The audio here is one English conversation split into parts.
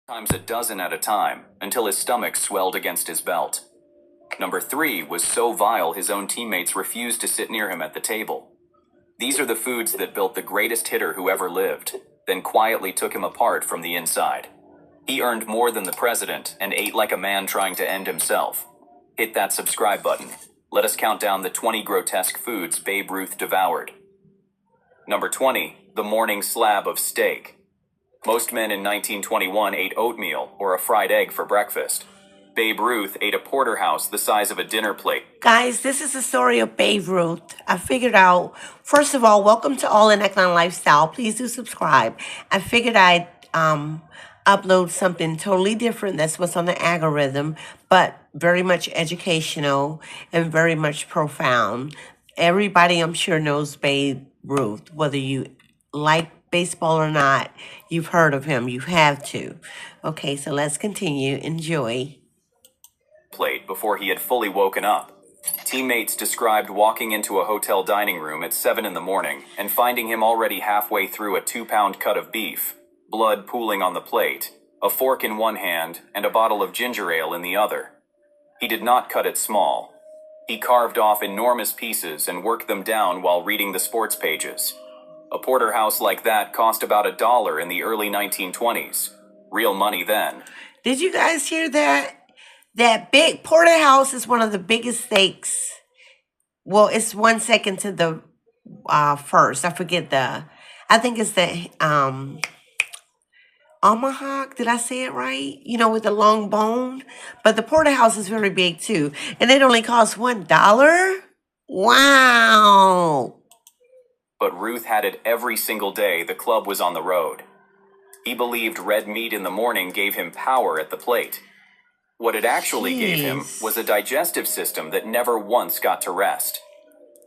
times a dozen at a time, until his stomach swelled against his belt. Number 3 was so vile his own teammates refused to sit near him at the table. These are the foods that built the greatest hitter who ever lived, then quietly took him apart from the inside. He earned more than the president and ate like a man trying to end himself. Hit that subscribe button. Let us count down the 20 grotesque foods Babe Ruth devoured. Number 20, the morning slab of steak. Most men in 1921 ate oatmeal or a fried egg for breakfast. Babe Ruth ate a porterhouse the size of a dinner plate. Guys, this is the story of Babe Ruth. I figured out, first of all, welcome to All in Economic Lifestyle. Please do subscribe. I figured I'd upload something totally different. That's what's on the algorithm, but very much educational and very much profound. Everybody, I'm sure, knows Babe Ruth. Whether you like baseball or not, you've heard of him. You have to. Okay, so let's continue. Enjoy. Plate before he had fully woken up. Teammates described walking into a hotel dining room at 7 in the morning and finding him already halfway through a 2-pound cut of beef, blood pooling on the plate, a fork in one hand and a bottle of ginger ale in the other. He did not cut it small. He carved off enormous pieces and worked them down while reading the sports pages. A porterhouse like that cost about $1 in the early 1920s. Real money then. Did you guys hear that? That big porterhouse is one of the biggest steaks. Well, it's 1 second to the first. I think it's the Omaha. Did I say it right? You know, with the long bone. But the porterhouse is very big too. And it only costs $1. Wow. But Ruth had it every single day the club was on the road. He believed red meat in the morning gave him power at the plate. What it actually gave him was a digestive system that never once got to rest.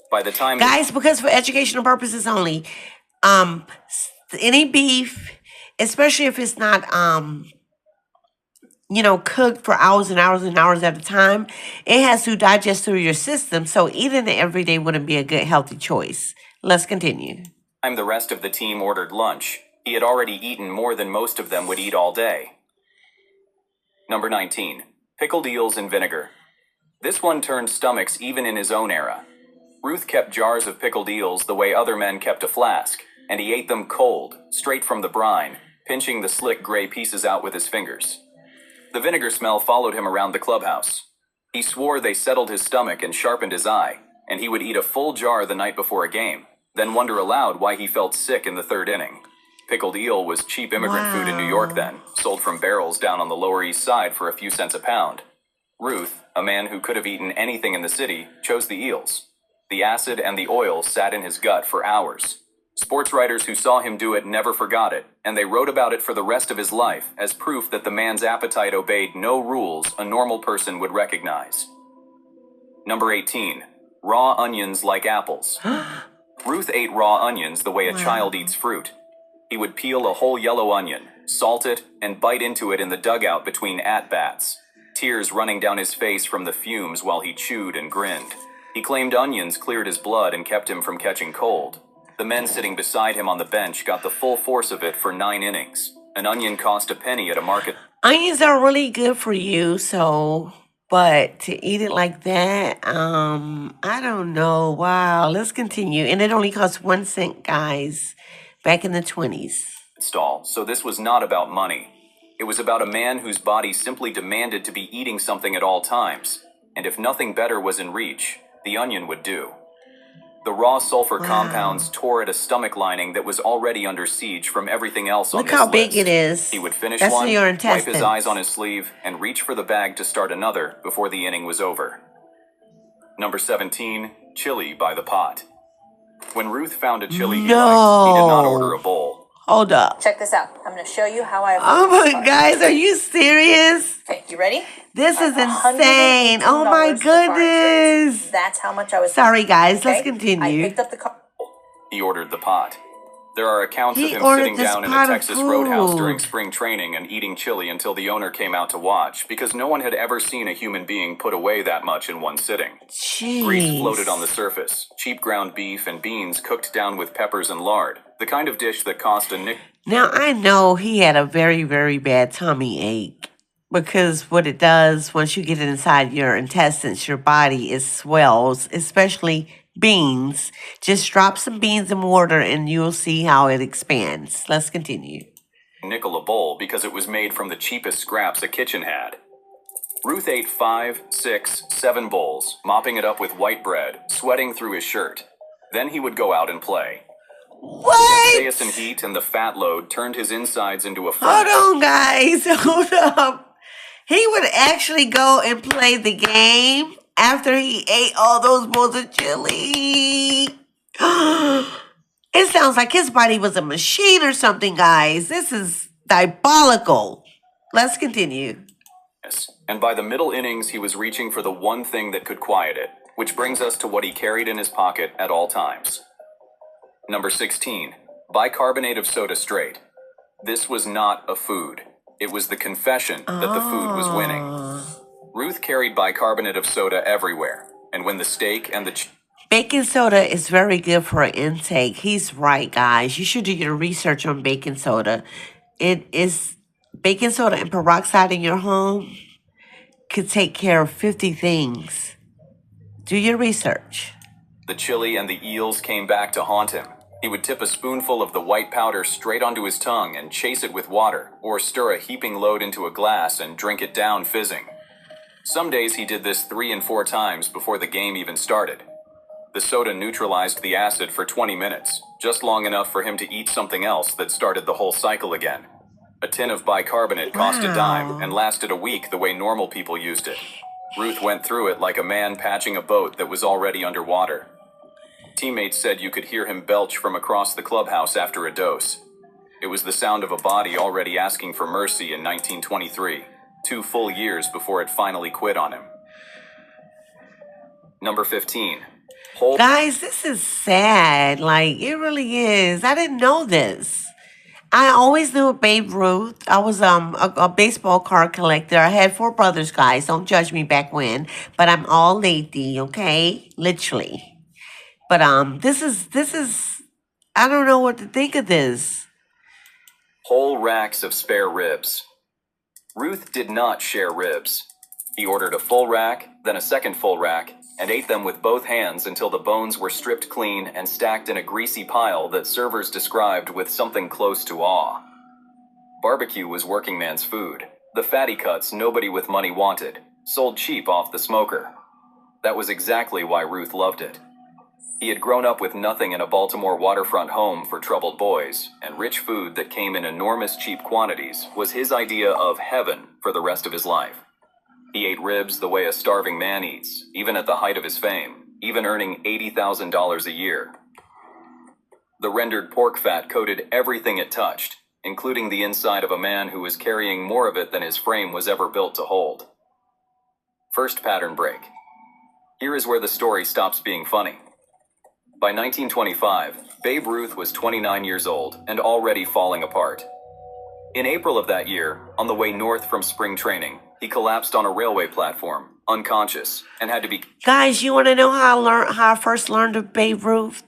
By the time... Guys, because for educational purposes only, any beef, especially if it's not, cooked for hours and hours and hours at a time, it has to digest through your system. So eating it every day wouldn't be a good, healthy choice. Let's continue. The rest of the team ordered lunch. He had already eaten more than most of them would eat all day. Number 19, pickled eels in vinegar. This one turned stomachs even in his own era. Ruth kept jars of pickled eels the way other men kept a flask, and he ate them cold, straight from the brine, pinching the slick gray pieces out with his fingers. The vinegar smell followed him around the clubhouse. He swore they settled his stomach and sharpened his eye, and he would eat a full jar the night before a game, then wonder aloud why he felt sick in the third inning. Pickled eel was cheap immigrant food in New York then, sold from barrels down on the Lower East Side for a few cents a pound. Ruth, a man who could have eaten anything in the city, chose the eels. The acid and the oil sat in his gut for hours. Sports writers who saw him do it never forgot it, and they wrote about it for the rest of his life as proof that the man's appetite obeyed no rules a normal person would recognize. Number 18, raw onions like apples. Ruth ate raw onions the way a child eats fruit. He would peel a whole yellow onion, salt it, and bite into it in the dugout between at-bats, tears running down his face from the fumes while he chewed and grinned. He claimed onions cleared his blood and kept him from catching cold. The men sitting beside him on the bench got the full force of it for 9 innings. An onion cost a penny at a market. Onions are really good for you, but to eat it like that, I don't know. Wow, let's continue. And it only costs 1 cent, guys. Back in the 20s. So this was not about money. It was about a man whose body simply demanded to be eating something at all times. And if nothing better was in reach, the onion would do. The raw sulfur compounds tore at a stomach lining that was already under siege from everything else on this list. Look how big it is. He would finish That's one, your wipe intestines. his eyes on his sleeve, and reach for the bag to start another before the inning was over. Number 17, chili by the pot. When Ruth found a chili he liked, he did not order a bowl. Hold up. Check this out. I'm going to show you how I avoid Oh my, this part. guys, are you serious? Okay, you ready? This is insane. Oh my goodness. That's how much I was. Sorry, guys. Okay? Let's continue. I picked up the car. He ordered the pot. There are accounts of He him ordered sitting this down in a pot of Texas roadhouse food. during spring training and eating chili until the owner came out to watch, because no one had ever seen a human being put away that much in one sitting. Grease floated on the surface, cheap ground beef and beans cooked down with peppers and lard. The kind of dish that cost a nickel. Now, I know he had a very, very bad tummy ache because what it does once you get it inside your intestines, your body is swells, especially beans. Just drop some beans in water and you'll see how it expands. Let's continue. Nickel a bowl because it was made from the cheapest scraps a kitchen had. Ruth ate 5, 6, 7 bowls, mopping it up with white bread, sweating through his shirt. Then he would go out and play. What? Chaos and heat and the fat load turned his insides into a Hold furnace. on, guys. Hold up. He would actually go and play the game after he ate all those bowls of chili. It sounds like his body was a machine or something, guys. This is diabolical. Let's continue. And by the middle innings, he was reaching for the one thing that could quiet it, which brings us to what he carried in his pocket at all times. Number 16, bicarbonate of soda straight. This was not a food. It was the confession that the food was winning. Ruth carried bicarbonate of soda everywhere, and when the steak and the Baking soda is very good for intake. He's right, guys. You should do your research on baking soda. It is baking soda and peroxide in your home could take care of 50 things. Do your research. The chili and the eels came back to haunt him. He would tip a spoonful of the white powder straight onto his tongue and chase it with water, or stir a heaping load into a glass and drink it down fizzing. Some days he did this 3 and 4 times before the game even started. The soda neutralized the acid for 20 minutes, just long enough for him to eat something else that started the whole cycle again. A tin of bicarbonate cost a dime and lasted a week the way normal people used it. Ruth went through it like a man patching a boat that was already underwater. Teammates said you could hear him belch from across the clubhouse after a dose. It was the sound of a body already asking for mercy in 1923, 2 full years before it finally quit on him. Number 15. Guys, this is sad. Like, it really is. I didn't know this. I always knew Babe Ruth. I was a baseball card collector. I had 4 brothers, guys. Don't judge me back when. But I'm all lady, okay? Literally. But this is I don't know what to think of this. Whole racks of spare ribs. Ruth did not share ribs. He ordered a full rack, then a second full rack, and ate them with both hands until the bones were stripped clean and stacked in a greasy pile that servers described with something close to awe. Barbecue was working man's food. The fatty cuts nobody with money wanted, sold cheap off the smoker. That was exactly why Ruth loved it. He had grown up with nothing in a Baltimore waterfront home for troubled boys, and rich food that came in enormous cheap quantities was his idea of heaven for the rest of his life. He ate ribs the way a starving man eats, even at the height of his fame, even earning $80,000 a year. The rendered pork fat coated everything it touched, including the inside of a man who was carrying more of it than his frame was ever built to hold. First pattern break. Here is where the story stops being funny. By 1925, Babe Ruth was 29 years old and already falling apart. In April of that year, on the way north from spring training, he collapsed on a railway platform, unconscious, and had to be... Guys, you want to know how I first learned of Babe Ruth?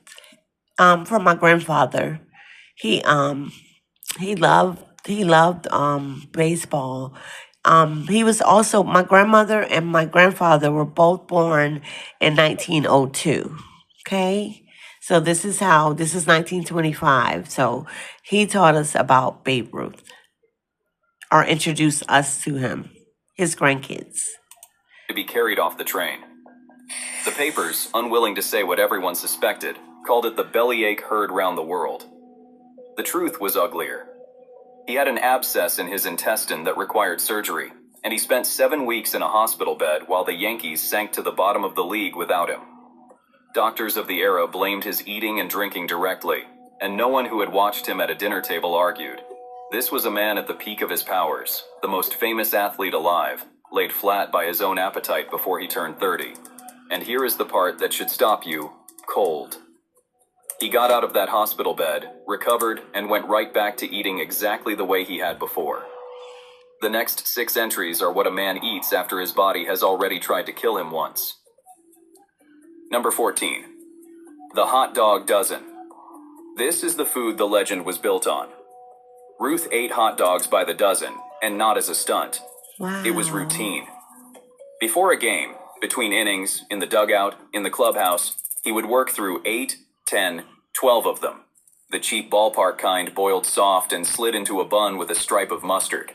From my grandfather. He loved baseball. He was also, my grandmother and my grandfather were both born in 1902. Okay? So this is 1925. So he taught us about Babe Ruth, or introduced us to him, his grandkids. To be carried off the train. The papers, unwilling to say what everyone suspected, called it the bellyache heard round the world. The truth was uglier. He had an abscess in his intestine that required surgery, and he spent 7 weeks in a hospital bed while the Yankees sank to the bottom of the league without him. Doctors of the era blamed his eating and drinking directly, and no one who had watched him at a dinner table argued. This was a man at the peak of his powers, the most famous athlete alive, laid flat by his own appetite before he turned 30. And here is the part that should stop you cold. He got out of that hospital bed, recovered, and went right back to eating exactly the way he had before. The next 6 entries are what a man eats after his body has already tried to kill him once. Number 14. The hot dog dozen. This is the food the legend was built on. Ruth ate hot dogs by the dozen, and not as a stunt. Wow. It was routine. Before a game, between innings, in the dugout, in the clubhouse, he would work through 8, 10, 12 of them. The cheap ballpark kind boiled soft and slid into a bun with a stripe of mustard.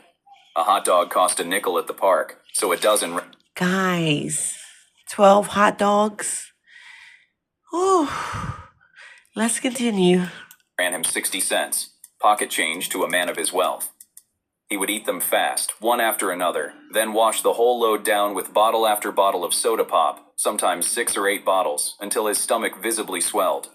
A hot dog cost a nickel at the park, so a dozen... Guys, 12 hot dogs. Whew. Let's continue. ran him 60 cents, pocket change to a man of his wealth. He would eat them fast, one after another, then wash the whole load down with bottle after bottle of soda pop, sometimes 6 or 8 bottles, until his stomach visibly swelled.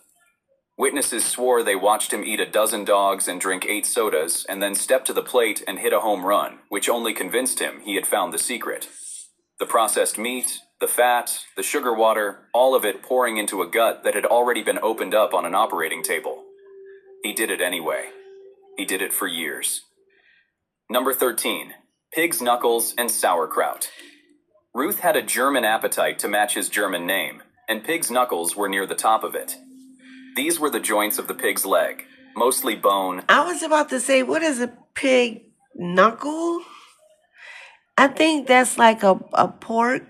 Witnesses swore they watched him eat a dozen dogs and drink 8 sodas, and then step to the plate and hit a home run, which only convinced him he had found the secret. The processed meat, the fat, the sugar water, all of it pouring into a gut that had already been opened up on an operating table. He did it anyway. He did it for years. Number 13. Pig's knuckles and sauerkraut. Ruth had a German appetite to match his German name, and pig's knuckles were near the top of it. These were the joints of the pig's leg, mostly bone. I was about to say, what is a pig knuckle? I think that's like a pork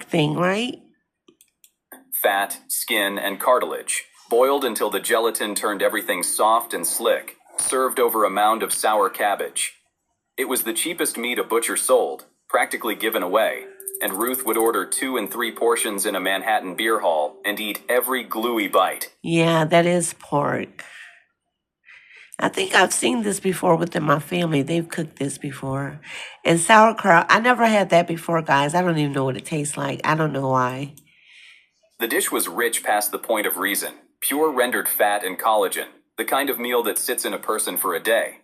thing, right? Fat, skin, and cartilage, boiled until the gelatin turned everything soft and slick, served over a mound of sour cabbage. It was the cheapest meat a butcher sold, practically given away, and Ruth would order 2 and 3 portions in a Manhattan beer hall and eat every gluey bite. Yeah, that is pork. I think I've seen this before within my family. They've cooked this before. And sauerkraut, I never had that before, guys. I don't even know what it tastes like. I don't know why. The dish was rich past the point of reason, pure rendered fat and collagen, the kind of meal that sits in a person for a day.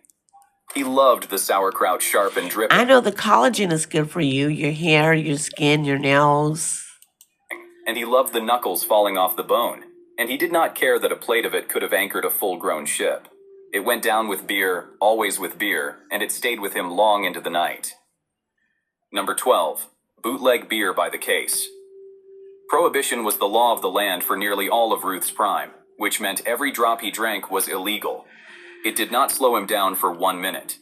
He loved the sauerkraut sharp and dripping. I know the collagen is good for you, your hair, your skin, your nails. And he loved the knuckles falling off the bone, and he did not care that a plate of it could have anchored a full-grown ship. It went down with beer, always with beer, and it stayed with him long into the night. Number 12. Bootleg beer by the case. Prohibition was the law of the land for nearly all of Ruth's prime, which meant every drop he drank was illegal. It did not slow him down for 1 minute.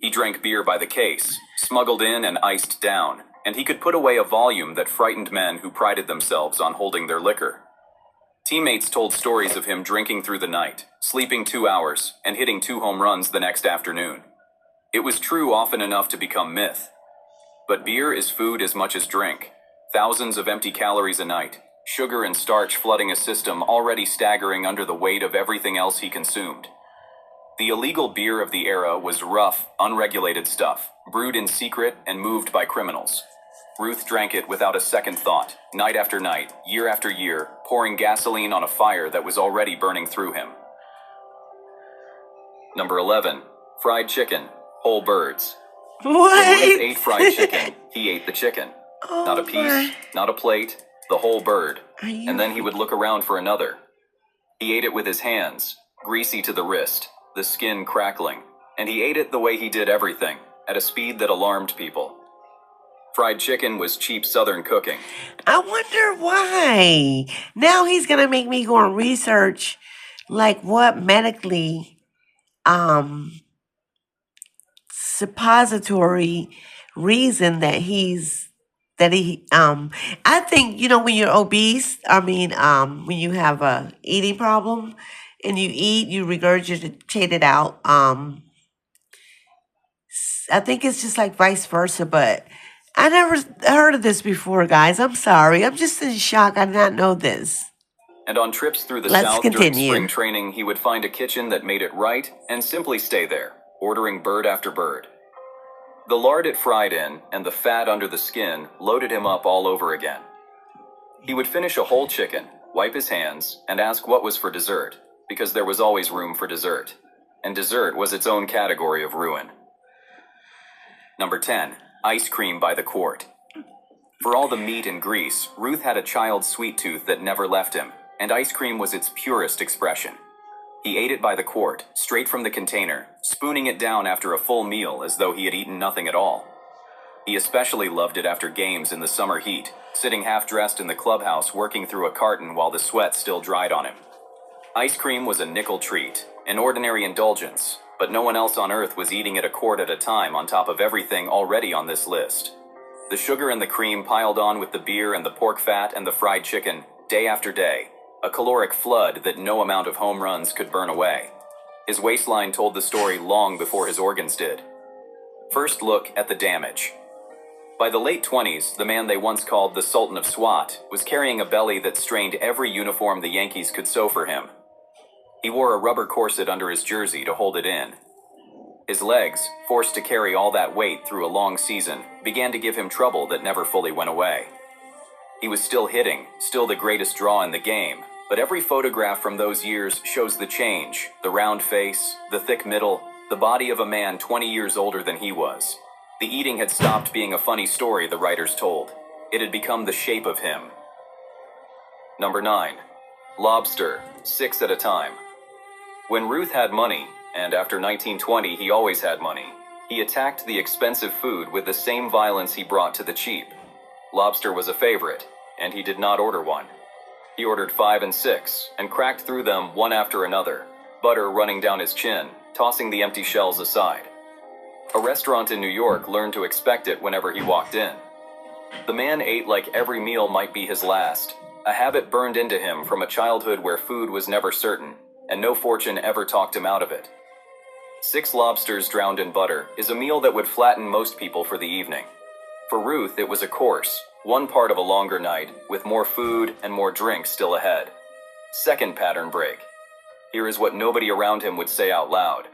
He drank beer by the case, smuggled in and iced down, and he could put away a volume that frightened men who prided themselves on holding their liquor. Teammates told stories of him drinking through the night, sleeping 2 hours, and hitting 2 home runs the next afternoon. It was true often enough to become myth. But beer is food as much as drink. Thousands of empty calories a night, sugar and starch flooding a system already staggering under the weight of everything else he consumed. The illegal beer of the era was rough, unregulated stuff, brewed in secret and moved by criminals. Ruth drank it without a second thought, night after night, year after year, pouring gasoline on a fire that was already burning through him. Number 11. Fried chicken, whole birds. When What? Ruth ate fried chicken, he ate the chicken. Not a piece, not a plate, the whole bird. And then he would look around for another. He ate it with his hands, greasy to the wrist, the skin crackling, and he ate it the way he did everything, at a speed that alarmed people. Fried chicken was cheap Southern cooking. I wonder why. Now he's gonna make me go and research, like what medically, suppository reason that I think, when you're obese, when you have a eating problem and you eat, you regurgitate it out. I think it's just like vice versa, but I never heard of this before, guys. I'm sorry. I'm just in shock. I did not know this. And on trips through the Let's South during continue. spring training, he would find a kitchen that made it right and simply stay there, ordering bird after bird. The lard it fried in and the fat under the skin loaded him up all over again. He would finish a whole chicken, wipe his hands, and ask what was for dessert, because there was always room for dessert. And dessert was its own category of ruin. Number 10. Ice cream by the quart. For all the meat and grease, Ruth had a child's sweet tooth that never left him, and ice cream was its purest expression. He ate it by the quart, straight from the container, spooning it down after a full meal as though he had eaten nothing at all. He especially loved it after games in the summer heat, sitting half-dressed in the clubhouse working through a carton while the sweat still dried on him. Ice cream was a nickel treat, an ordinary indulgence, but no one else on earth was eating it a quart at a time on top of everything already on this list. The sugar and the cream piled on with the beer and the pork fat and the fried chicken, day after day, a caloric flood that no amount of home runs could burn away. His waistline told the story long before his organs did. First look at the damage. By the late 20s, the man they once called the Sultan of SWAT was carrying a belly that strained every uniform the Yankees could sew for him. He wore a rubber corset under his jersey to hold it in. His legs, forced to carry all that weight through a long season, began to give him trouble that never fully went away. He was still hitting, still the greatest draw in the game, but every photograph from those years shows the change, the round face, the thick middle, the body of a man 20 years older than he was. The eating had stopped being a funny story the writers told. It had become the shape of him. Number 9. Lobster, 6 at a time. When Ruth had money, and after 1920 he always had money, he attacked the expensive food with the same violence he brought to the cheap. Lobster was a favorite, and he did not order one. He ordered 5 and 6, and cracked through them one after another, butter running down his chin, tossing the empty shells aside. A restaurant in New York learned to expect it whenever he walked in. The man ate like every meal might be his last, a habit burned into him from a childhood where food was never certain, and no fortune ever talked him out of it. 6 lobsters drowned in butter is a meal that would flatten most people for the evening. For Ruth, it was a course, one part of a longer night, with more food and more drink still ahead. Second pattern break. Here is what nobody around him would say out loud.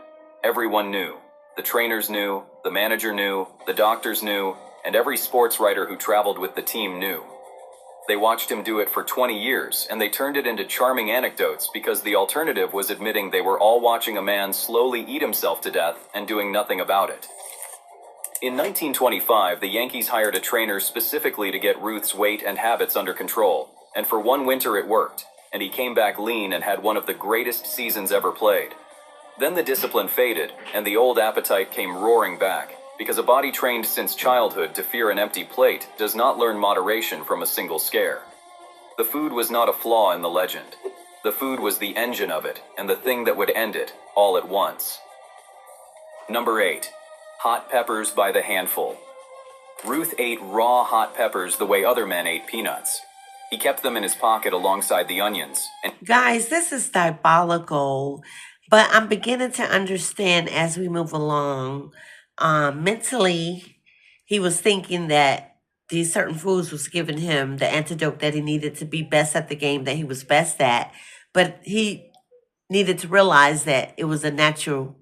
Everyone knew. The trainers knew, the manager knew, the doctors knew, and every sports writer who traveled with the team knew. They watched him do it for 20 years, and they turned it into charming anecdotes because the alternative was admitting they were all watching a man slowly eat himself to death and doing nothing about it. In 1925, the Yankees hired a trainer specifically to get Ruth's weight and habits under control, and for one winter it worked, and he came back lean and had one of the greatest seasons ever played. Then the discipline faded, and the old appetite came roaring back, because a body trained since childhood to fear an empty plate does not learn moderation from a single scare. The food was not a flaw in the legend. The food was the engine of it, and the thing that would end it, all at once. Number 8. Hot peppers by the handful. Ruth ate raw hot peppers the way other men ate peanuts. He kept them in his pocket alongside the onions, and Guys, this is diabolical, but I'm beginning to understand as we move along. Mentally, he was thinking that these certain foods was giving him the antidote that he needed to be best at the game that he was best at, but he needed to realize that it was a natural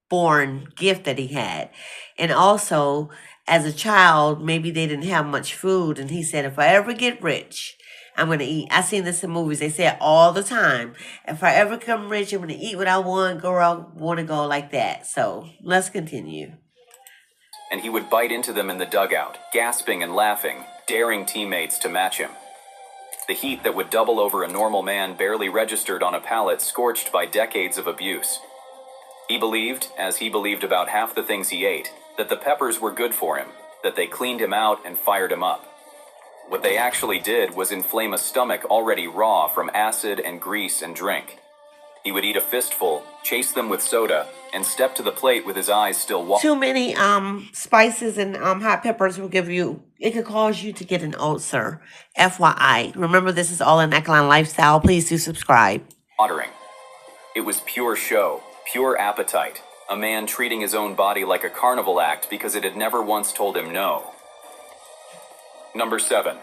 born gift that he had. And also, as a child, maybe they didn't have much food. And he said, if I ever get rich, I'm going to eat. I seen this in movies. They say it all the time. If I ever come rich, I'm going to eat what I want, go where I want to go, like that. So let's continue. he would bite into them in the dugout, gasping and laughing, daring teammates to match him. The heat that would double over a normal man barely registered on a palate scorched by decades of abuse. He believed, as he believed about half the things he ate, that the peppers were good for him, that they cleaned him out and fired him up. What they actually did was inflame a stomach already raw from acid and grease and drink. He would eat a fistful, chase them with soda, and step to the plate with his eyes still wide. Too many spices and hot peppers will give you, it could cause you to get an ulcer. FYI. Remember, this is all an Equine Lifestyle. Please do subscribe. Watering. It was pure show, pure appetite, a man treating his own body like a carnival act because it had never once told him no. Number 7.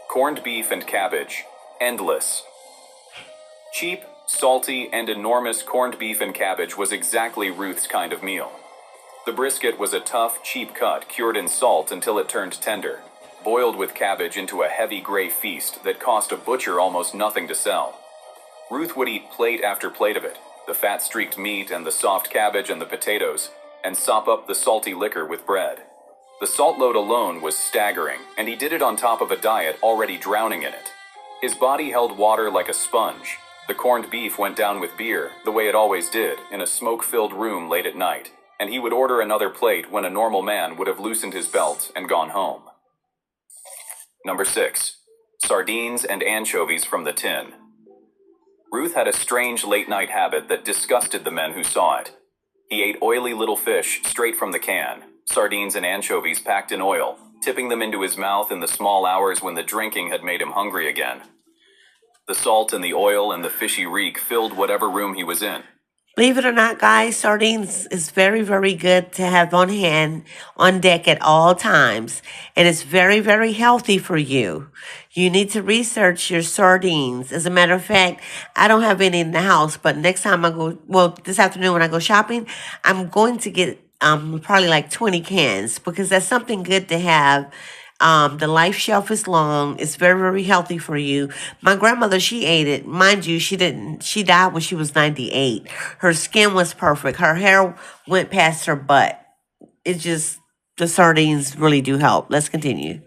Corned beef and cabbage. Endless. Cheap, salty, and enormous corned beef and cabbage was exactly Ruth's kind of meal. The brisket was a tough, cheap cut cured in salt until it turned tender, boiled with cabbage into a heavy gray feast that cost a butcher almost nothing to sell. Ruth would eat plate after plate of it, the fat-streaked meat and the soft cabbage and the potatoes, and sop up the salty liquor with bread. The salt load alone was staggering, and he did it on top of a diet already drowning in it. His body held water like a sponge. The corned beef went down with beer, the way it always did, in a smoke-filled room late at night, and he would order another plate when a normal man would have loosened his belt and gone home. Number 6. Sardines and anchovies from the tin. Ruth had a strange late-night habit that disgusted the men who saw it. He ate oily little fish straight from the can, sardines and anchovies packed in oil, tipping them into his mouth in the small hours when the drinking had made him hungry again. The salt and the oil and the fishy reek filled whatever room he was in. Believe it or not, guys, sardines is very, very good to have on hand, on deck at all times. And it's very, very healthy for you. You need to research your sardines. As a matter of fact, I don't have any in the house, but next time I go, well, this afternoon when I go shopping, I'm going to get probably like 20 cans because that's something good to have. The life shelf is long. It's very, very healthy for you. My grandmother, she ate it. Mind you, she died when she was 98. Her skin was perfect. Her hair went past her butt. The sardines really do help. Let's continue.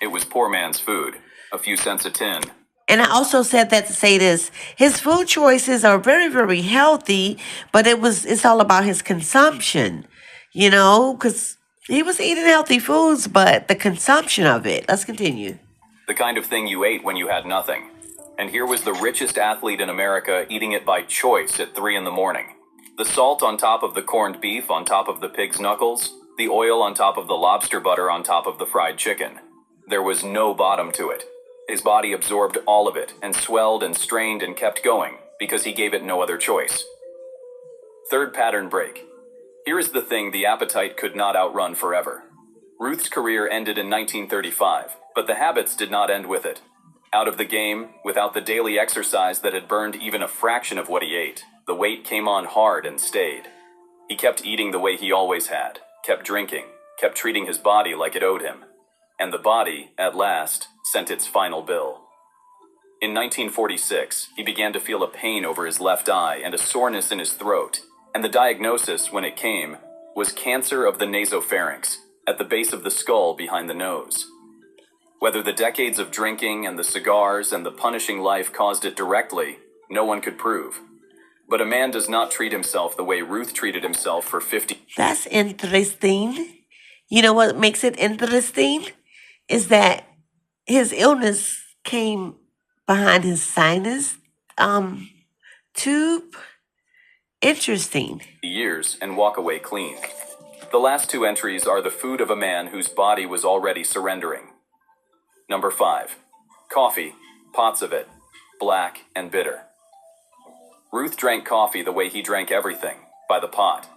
It was poor man's food. A few cents a tin. And I also said that to say this. His food choices are very, very healthy, but it's all about his consumption, because he was eating healthy foods, but the consumption of it. Let's continue. The kind of thing you ate when you had nothing. And here was the richest athlete in America eating it by choice at 3 in the morning. The salt on top of the corned beef on top of the pig's knuckles, the oil on top of the lobster butter on top of the fried chicken. There was no bottom to it. His body absorbed all of it and swelled and strained and kept going because he gave it no other choice. Third pattern break. Here is the thing the appetite could not outrun forever. Ruth's career ended in 1935, but the habits did not end with it. Out of the game, without the daily exercise that had burned even a fraction of what he ate, the weight came on hard and stayed. He kept eating the way he always had, kept drinking, kept treating his body like it owed him. And the body, at last, sent its final bill. In 1946, he began to feel a pain over his left eye and a soreness in his throat, and the diagnosis, when it came, was cancer of the nasopharynx, at the base of the skull behind the nose. Whether the decades of drinking and the cigars and the punishing life caused it directly, no one could prove. But a man does not treat himself the way Ruth treated himself for 50 years. That's interesting. You know what makes it interesting? Is that his illness came behind his sinus tube. Interesting. Years and walk away clean. The last two entries are the food of a man whose body was already surrendering. Number 5. Coffee, pots of it, black and bitter. Ruth drank coffee the way he drank everything, by the pot.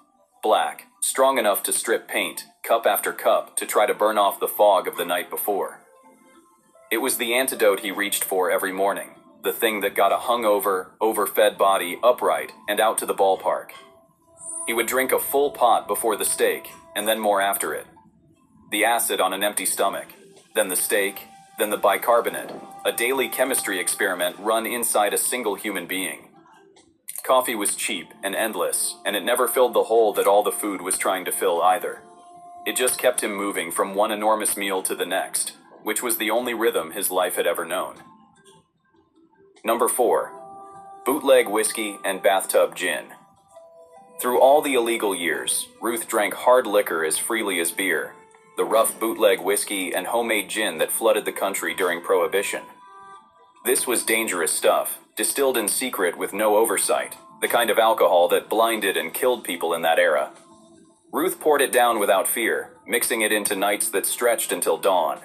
Black, strong enough to strip paint, cup after cup, to try to burn off the fog of the night before. It was the antidote he reached for every morning, the thing that got a hungover, overfed body upright and out to the ballpark. He would drink a full pot before the steak, and then more after it. The acid on an empty stomach, then the steak, then the bicarbonate, a daily chemistry experiment run inside a single human being. Coffee was cheap and endless, and it never filled the hole that all the food was trying to fill either. It just kept him moving from one enormous meal to the next, which was the only rhythm his life had ever known. Number 4. Bootleg whiskey and bathtub gin. Through all the illegal years, Ruth drank hard liquor as freely as beer, the rough bootleg whiskey and homemade gin that flooded the country during Prohibition. This was dangerous stuff, distilled in secret with no oversight, the kind of alcohol that blinded and killed people in that era. Ruth poured it down without fear, mixing it into nights that stretched until dawn.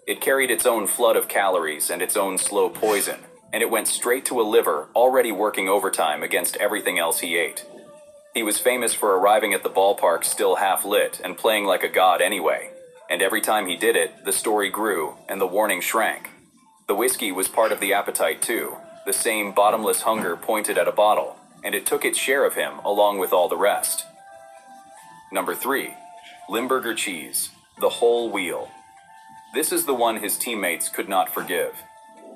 It carried its own flood of calories and its own slow poison, and it went straight to a liver already working overtime against everything else he ate. He was famous for arriving at the ballpark still half lit and playing like a god anyway, and every time he did it, the story grew and the warning shrank. The whiskey was part of the appetite too, the same bottomless hunger pointed at a bottle, and it took its share of him along with all the rest. Number 3. Limburger cheese, the whole wheel. This is the one his teammates could not forgive.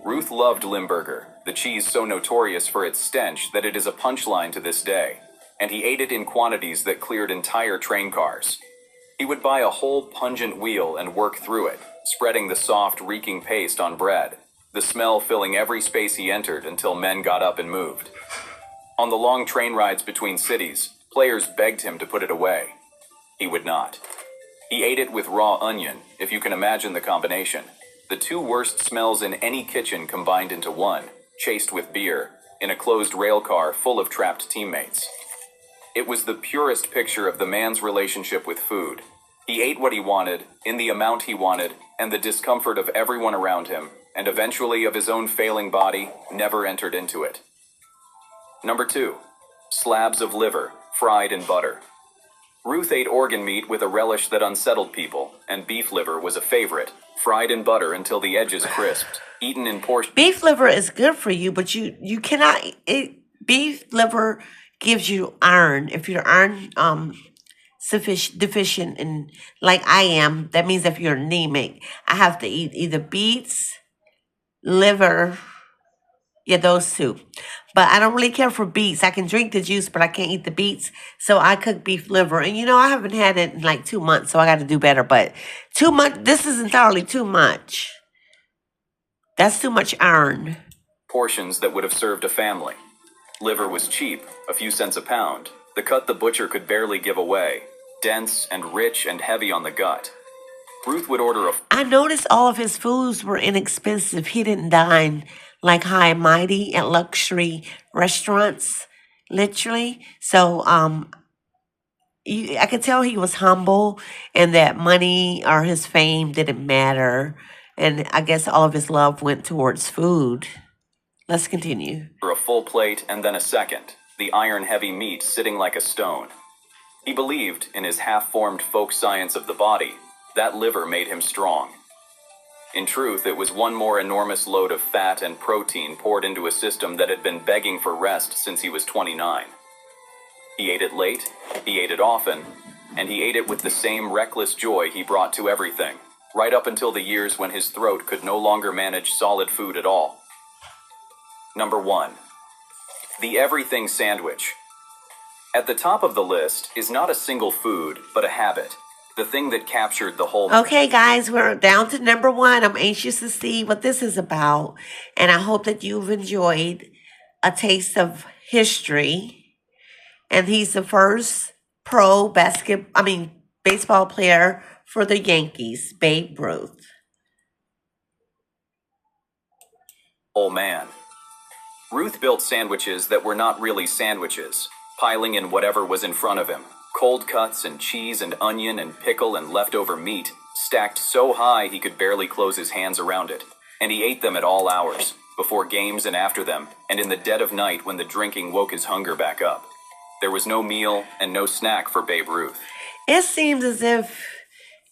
Ruth loved Limburger, the cheese so notorious for its stench that it is a punchline to this day, and he ate it in quantities that cleared entire train cars. He would buy a whole pungent wheel and work through it, spreading the soft, reeking paste on bread, the smell filling every space he entered until men got up and moved. On the long train rides between cities, players begged him to put it away. He would not. He ate it with raw onion, if you can imagine the combination. The two worst smells in any kitchen combined into one, chased with beer, in a closed rail car full of trapped teammates. It was the purest picture of the man's relationship with food. He ate what he wanted, in the amount he wanted, and the discomfort of everyone around him, and eventually of his own failing body, never entered into it. Number 2. Slabs of liver, fried in butter. Ruth ate organ meat with a relish that unsettled people, and beef liver was a favorite, fried in butter until the edges crisped, eaten in portions. Beef liver is good for you, but you cannot. Beef liver gives you iron. If you're iron deficient, and like I am, that means if you're anemic, I have to eat either beets, liver. Yeah, those two. But I don't really care for beets. I can drink the juice, but I can't eat the beets. So I cook beef liver. And I haven't had it in like 2 months, so I got to do better. But too much, this is entirely too much. That's too much iron. Portions that would have served a family. Liver was cheap, a few cents a pound. The cut the butcher could barely give away. Dense and rich and heavy on the gut. Ruth would order a... I noticed all of his foods were inexpensive. He didn't dine like high and mighty at luxury restaurants, literally. So I could tell he was humble and that money or his fame didn't matter. And I guess all of his love went towards food. Let's continue. a full plate and then a second, the iron-heavy meat sitting like a stone. He believed, in his half-formed folk science of the body, that liver made him strong. In truth, it was one more enormous load of fat and protein poured into a system that had been begging for rest since he was 29. He ate it late, he ate it often, and he ate it with the same reckless joy he brought to everything, right up until the years when his throat could no longer manage solid food at all. Number 1. The everything sandwich. At the top of the list is not a single food, but a habit. The thing that captured the whole... Okay, guys, we're down to number 1. I'm anxious to see what this is about. And I hope that you've enjoyed a taste of history. And he's the first baseball player for the Yankees, Babe Ruth. Oh man. Ruth built sandwiches that were not really sandwiches, piling in whatever was in front of him. Cold cuts and cheese and onion and pickle and leftover meat, stacked so high he could barely close his hands around it. And he ate them at all hours, before games and after them, and in the dead of night when the drinking woke his hunger back up. There was no meal and no snack for Babe Ruth. It seems as if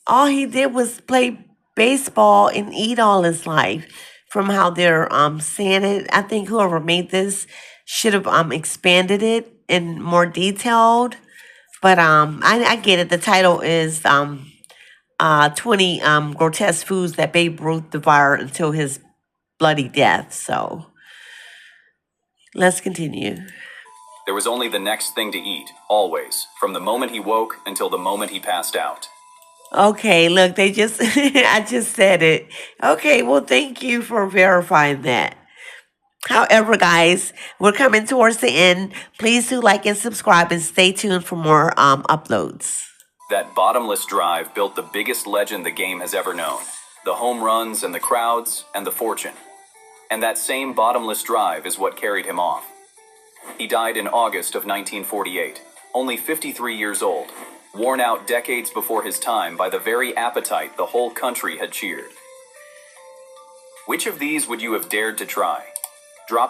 all he did was play baseball and eat all his life. From how they're saying it, I think whoever made this should have expanded it and more detailed. But I get it. The title is 20 grotesque foods that Babe Ruth devoured until his bloody death. So let's continue. There was only the next thing to eat, always, from the moment he woke until the moment he passed out. Okay, look, I just said it. Okay, well, thank you for verifying that. However, guys, we're coming towards the end. Please do like and subscribe and stay tuned for more uploads. That bottomless drive built the biggest legend the game has ever known. The home runs and the crowds and the fortune. And that same bottomless drive is what carried him off. He died in August of 1948, only 53 years old, worn out decades before his time by the very appetite the whole country had cheered. Which of these would you have dared to try? Drop